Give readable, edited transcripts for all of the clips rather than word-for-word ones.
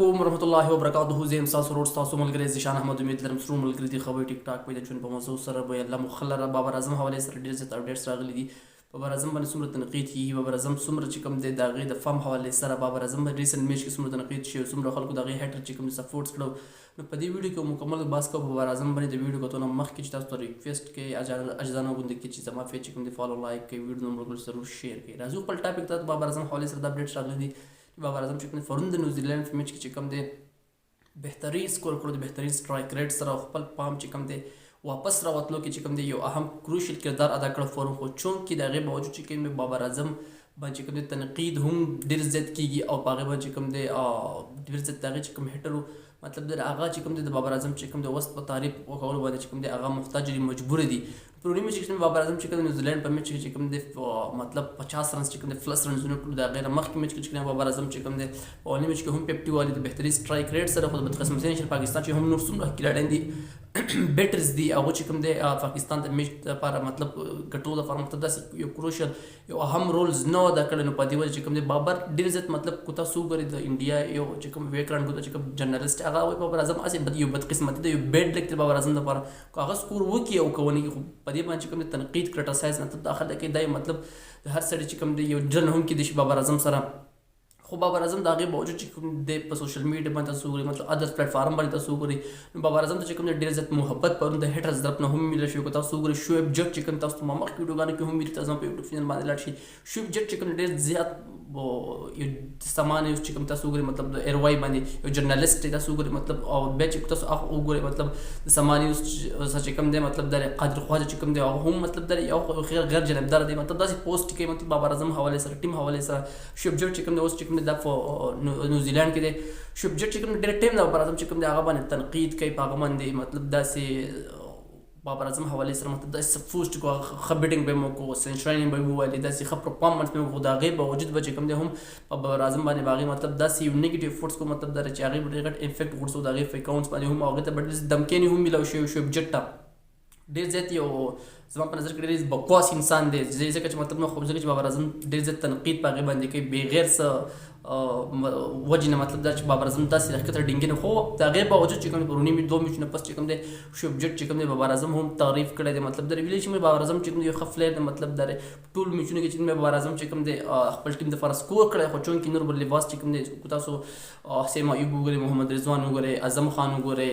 علیکم ورحمۃ اللہ وبرکاتہ. زه یم ستاسو ورور ستاسو ملګری ذیشان احمد. امید لرم ستاسو ملګري دي خبرې ټیک ټاک پیدا ژوند په موضوع سره به الله مخلره بابر اعظم حوالې سره ډېر زیات اپډیټس راغلي دي. بابر اعظم باندې څومره تنقید کېږي، بابر اعظم څومره چې کوم دی د هغې د فارم حوالې سره بابر اعظم ریسنټ میچ کې څومره تنقید شوی، څومره خلکو د هغې هیټر چې کوم دی سپورټس کړو. نو په دې ویډیو کې مکمل بحث کوو په بابر اعظم باندې. د ویډیو کتو نه مخکې چې تاسو ته ریکویسټ کوي اجزانه غوندې کړي چې زما پیج چې کوم دی فالو لایک کړئ، ویډیو نو ملګرو سره شیر کړئ. راځو خپل ټاپک ته. بابر اعظم حوالې سره د اپډیټس راغلي دي. بابر اعظم چې کوم دی پرون د نیوزیلینډ په میچ کې چې کوم دی بهترین سکور کړو، د بهترین سټرایک ریټ سره خپل پام چې کوم دی واپس راوتلو کې چې کوم دی یو اهم کروشل کردار ادا کړ فورم. خو چونکې د هغې باوجود چې کوم بابر اعظم باندې چې کوم دی تنقید هم ډېر زیات کېږي او په هغې باندې چې کوم دی ډېر زیات د هغې چې کوم هیټر مطلب د هغه چې کوم دی د بابر اعظم چې کوم دی وس په تعریف وکولو باندې چې کوم دی هغه محتاج دي، مجبور دي. پرونی میچ کې بابر اعظم چې کوم نیوزیلینډ په میچ کې چې کوم دی مطلب 50 رنز چې کوم دی پلس رنزونه کړو. د هغې نه مخکې میچ کې چې کوم بابر اعظم چې کوم دی په اولني میچ کې هم 50 والي د بهترین سټرایک ریټ سره. خو د بدقسمتۍ نشر پاکستان چې هم نور څومره کلاډیان دي بیټرز دي، هغه چې کوم دی پاکستان د میچ لپاره مطلب ګټلو لپاره مطلب داسې یو کروشل یو اهم رولز نه ادا کړی. نو په دې وجه چې کوم دی بابر ډېر زیات مطلب کو تاسو وګورئ د انډیا یو چې کوم ویکران کو چې کوم جرنالست هغه وایي بابر اعظم یو بدقسمتي دی، یو بیډ لک دی بابر اعظم لپاره. که هغه سکور وکړي او که ونه کړي، خو په دې باندې چې کوم دی تنقید کرټیسایز مطلب داخله کوي دا مطلب د هر سړي چې کوم دی یو ډرن هم کېدای شي بابر اعظم سره. خو بابر اعظم د هغې باوجود چې کوم دی په سوشل میډیا باندې تاسو وګورئ مطلب ادرس پلیټ فارم باندې تاسو وګورئ، نو بابر اعظم ته چې کوم دی ډېر زیات محبت پرون د هیټرز طرف نه هم میله شوی. که تاسو وګورئ شعیب جټ چې کوم تاسو ته ما مخکې ویډیوګانو کې هم ویلي، تاسو په یوټیوب چینل باندې لاړ شئ. شعیب جټ چې کوم ډېر زیات یو سامان یو چې کوم تاسو وګورئ مطلب د ایروای باندې یو جرنالست تاسو وګورئ مطلب او بیا چې تاسو هغه وګورئ مطلب د سامان یو چې کوم دی مطلب د قادر خواجه چې کوم دی هغه هم مطلب د یو غیر جانبدار دی، مطلب داسې پوسټ کوي مطلب بابر اعظم حوالې سره ټیم حوالې سره. شعیب جټ چې کوم دی اوس چې کوم دی دا نیوزیلینډ کې دی. شعیب جټ چې کوم ډېر ټایم د بابر اعظم چې کوم دی هغه باندې تنقید کوي، په هغه باندې مطلب داسې بابر اعظم حوالې سره مطلب داسې پوسټ کو ښه بیټینګ به مو کو، سنچراین به مو وویلې، داسې ښه پرفارمنس به مو کو. د هغې باوجود به چې کوم دی هم په بابر اعظم باندې به هغې مطلب داسې یو نیګیټیو فوټس کو، مطلب دا چې هغې به ډېر غټ افیکټ غورځو د هغې په اکاونټس باندې هم، هغې ته به ډېر دمکینې هم میلاو شوي. شعیب جټ ته ډېر زیات یو زما په نظر کې ډېر بکواس انسان دی، ځکه چې مطلب نه خو ځکه چې بابر اعظم ډېر زیات تنقید په هغې باندې کوي بغیر څه وجې نه، مطلب دا چې بابر اعظم داسې راښکته ډینګي نه. خو د هغې باوجود چې کوم پروني 2 میچونه پس چې کوم دی شعیب جټ چې کوم دی بابر اعظم هم تعریف کړی دی. مطلب د ویلي چې بابر اعظم چې کوم دی یو ښه پلیر دی، مطلب د ټول میچونو کې چې کوم بابر اعظم چې کوم دی خپل ټیم دپاره سکور کړی. خو چونکې نور بل لباس چې کوم دی تاسو حسین ایوب وګورئ، محمد رضوان وګورئ، اعظم خان وګورئ،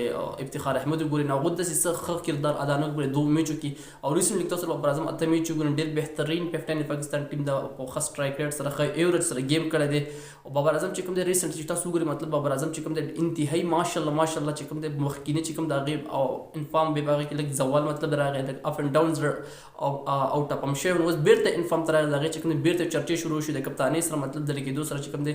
افتخار احمد وګورئ، نو هغوی داسې څه ښه کردار ادا نه کړی 2 میچو کې. او ریسنټلی تاسو بابر اعظم 8 میچ وګورئ، ډېر بهترین کپټان پاکستان ټیم د ښه سټرایک ریټ سره ښه ایوریج سره گیم کړی دی. او بابر اعظم چې کوم دی ریسنټ چې تاسو وګورئ مطلب بابر اعظم چې کوم دی انتهایی ماشاءالله ماشاءالله چې کوم دی مخکینی چې کوم د هغې او انفارم به په هغې کې لږ زوال مطلب راغی، لږ اپ اینډ ډاونز او ټپم شوی. نو اوس بېرته انفارم ته راغی د هغې چې کوم دی بېرته چرچې شروع شوې د کپتانۍ سره مطلب د لګېدو سره چې کوم دی.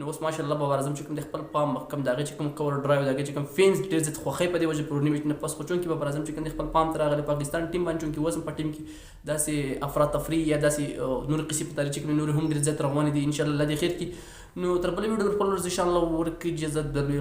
نو اوس ماشاءالله بابر اعظم چې کوم دی خپل پام کوم د هغې چې کوم کور ډرایو د هغې چې کوم فینس ډېر زیات خوښوي په دې وجه پروني میچ نه پس. خو چونکې بابر اعظم چې کوم دی خپل پام ته راغلی پاکستان ټیم باندې، چونکې اوس هم په ټیم کې داسې افراتفري یا داسې نور قصې په تاریخ چې کوم نور هم ډېر زیات روانې دي. انشاءالله الله دې خیر کړي. نو تر بلې ویډیو خپل ورځ انشاءالله ورکړي اجازه درلوي.